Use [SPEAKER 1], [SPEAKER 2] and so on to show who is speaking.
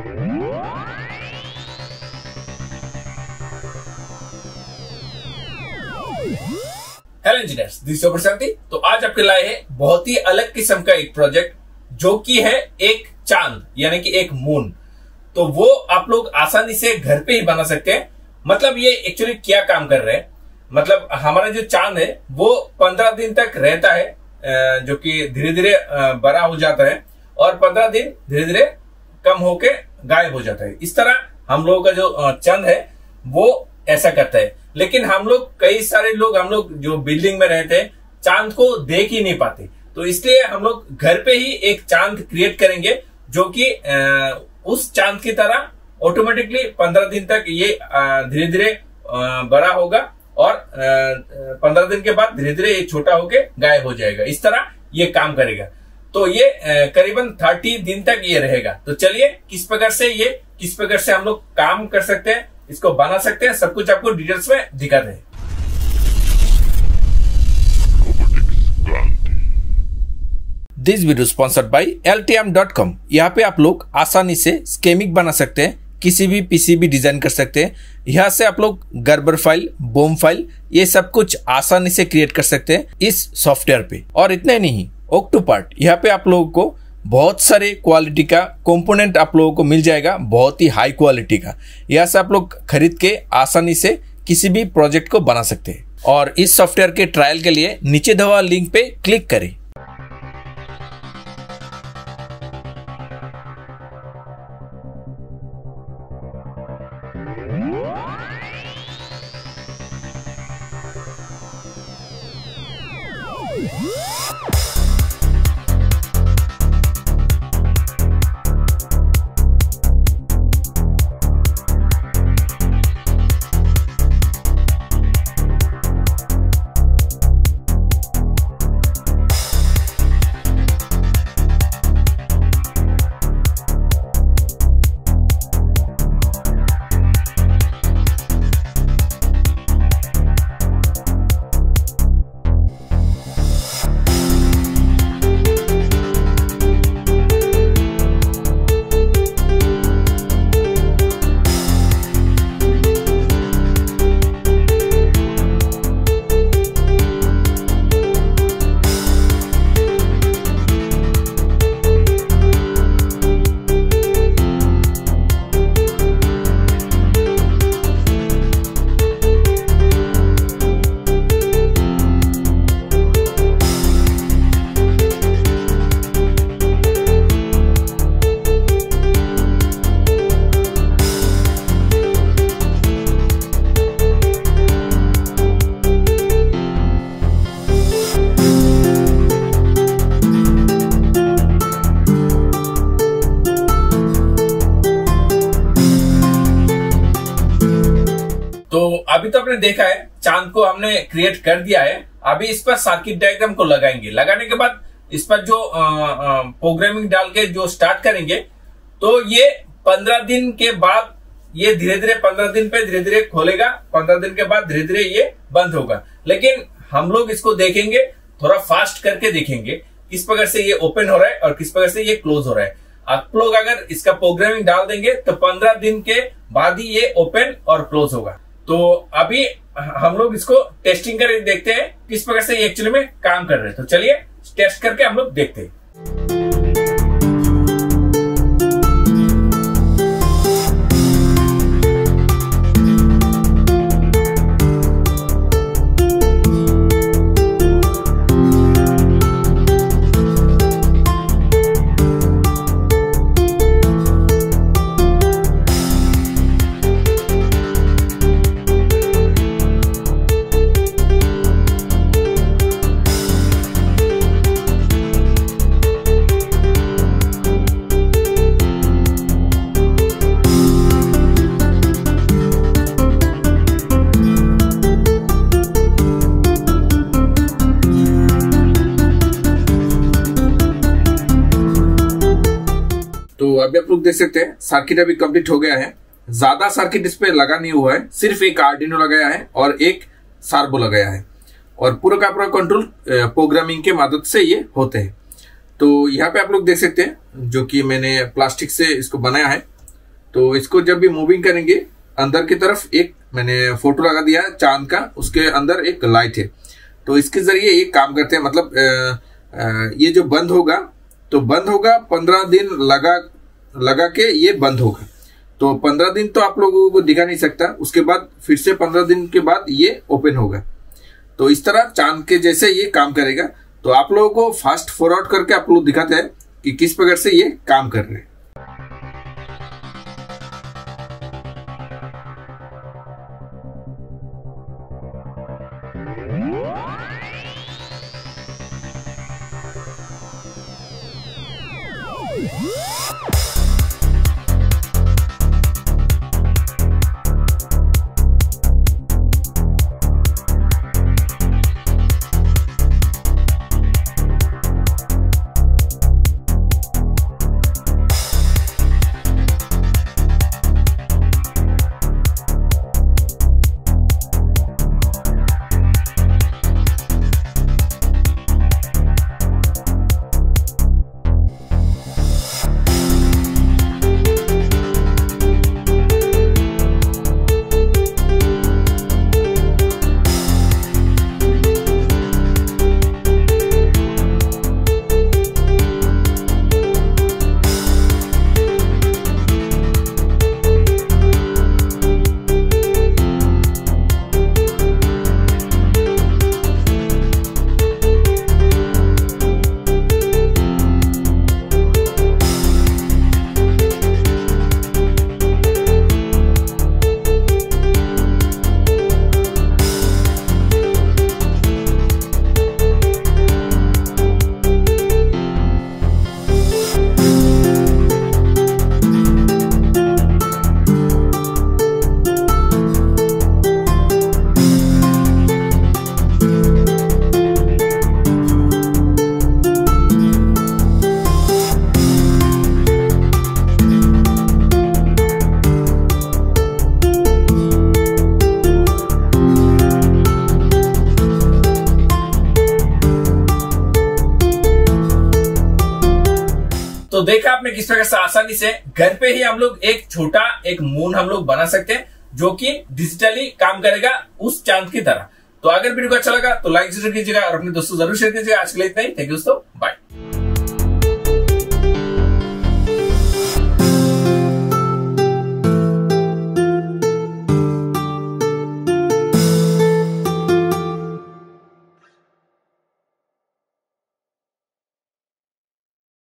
[SPEAKER 1] Hello engineers, this is Prashanti. तो आज आपके लाए हैं बहुत ही अलग किस्म का एक प्रोजेक्ट जो कि है एक चांद यानी कि एक मून। तो वो आप लोग आसानी से घर पे ही बना सकते हैं। मतलब ये एक्चुअली क्या काम कर रहे हैं, मतलब हमारा जो चांद है वो 15 दिन तक रहता है, जो कि धीरे धीरे बड़ा हो जाता है और 15 दिन धीरे धीरे कम होके गायब हो जाता है। इस तरह हम लोगों का जो चांद है वो ऐसा करता है। लेकिन हम लोग कई सारे लोग हम लोग जो बिल्डिंग में रहते हैं चांद को देख ही नहीं पाते। तो इसलिए हम लोग घर पे ही एक चांद क्रिएट करेंगे जो कि उस चांद की तरह ऑटोमेटिकली 15 दिन तक ये धीरे धीरे बड़ा होगा और 15 दिन के बाद धीरे धीरे ये छोटा होके गायब हो जाएगा। इस तरह ये काम करेगा। तो ये करीबन 30 दिन तक ये रहेगा। तो चलिए किस प्रकार से हम लोग काम कर सकते हैं, इसको बना सकते हैं, सब कुछ आपको डिटेल्स में दिखाते हैं। This video sponsored by LTM.com। यहाँ पे आप लोग आसानी से स्केमिक बना सकते हैं, किसी भी पीसीबी डिजाइन कर सकते हैं। यहाँ से आप लोग गर्बर फाइल, बोम फाइल, ये सब कुछ आसानी से क्रिएट कर सकते हैं इस सॉफ्टवेयर पे। और इतना ही नहीं, ऑक्टोपार्ट यहाँ पे आप लोगों को बहुत सारे क्वालिटी का कंपोनेंट आप लोगों को मिल जाएगा, बहुत ही हाई क्वालिटी का। यहाँ से आप लोग खरीद के आसानी से किसी भी प्रोजेक्ट को बना सकते हैं। और इस सॉफ्टवेयर के ट्रायल के लिए नीचे दिए हुए लिंक पे क्लिक करें। तो अभी तो आपने देखा है चांद को हमने क्रिएट कर दिया है। अभी इस पर सर्किट डायग्राम को लगाएंगे। लगाने के बाद इस पर जो प्रोग्रामिंग डाल के जो स्टार्ट करेंगे तो ये 15 दिन के बाद ये धीरे धीरे 15 दिन पे धीरे धीरे खोलेगा। 15 दिन के बाद धीरे धीरे ये बंद होगा। लेकिन हम लोग इसको देखेंगे, थोड़ा फास्ट करके देखेंगे किस प्रकार से ये ओपन हो रहा है और किस प्रकार से ये क्लोज हो रहा है। आप लोग अगर इसका प्रोग्रामिंग डाल देंगे तो 15 दिन के बाद ही ये ओपन और क्लोज होगा। तो अभी हम लोग इसको टेस्टिंग करके देखते हैं किस प्रकार से ये एक्चुअली में काम कर रहे हैं। तो चलिए टेस्ट करके हम लोग देखते हैं। तो अभी आप लोग देख सकते हैं सर्किट अभी कंप्लीट हो गया है। ज्यादा सर्किट इस पे लगा नहीं हुआ है, सिर्फ एक आर्डिनो लगाया है और एक सर्वो लगाया है और पूरा का पूरा कंट्रोल प्रोग्रामिंग के मदद से ये होते हैं। तो यहाँ पे आप लोग देख सकते हैं जो कि मैंने प्लास्टिक से इसको बनाया है
[SPEAKER 2] तो इसको जब भी मूविंग करेंगे, अंदर की तरफ एक मैंने फोटो लगा दिया चांद का, उसके अंदर एक लाइट है, तो इसके जरिए ये काम करते हैं। मतलब ये जो बंद होगा, तो बंद होगा 15 दिन लगा के ये बंद होगा। तो 15 दिन तो आप लोगों को दिखा नहीं सकता, उसके बाद फिर से 15 दिन के बाद ये ओपन होगा। तो इस तरह चांद के जैसे ये काम करेगा। तो आप लोगों को फास्ट फॉरवर्ड करके आप लोग दिखाते हैं कि किस प्रकार से ये काम कर रहे हैं।
[SPEAKER 1] तो देखा आपने किस प्रकार से आसानी से घर पे ही हम लोग एक छोटा एक मून हम लोग बना सकते हैं, जो कि डिजिटली काम करेगा उस चांद की तरह। तो अगर वीडियो को अच्छा लगा तो लाइक जरूर कीजिएगा और अपने दोस्तों जरूर शेयर कीजिएगा। आज के लिए इतना ही। थैंक यू दोस्तों, बाय।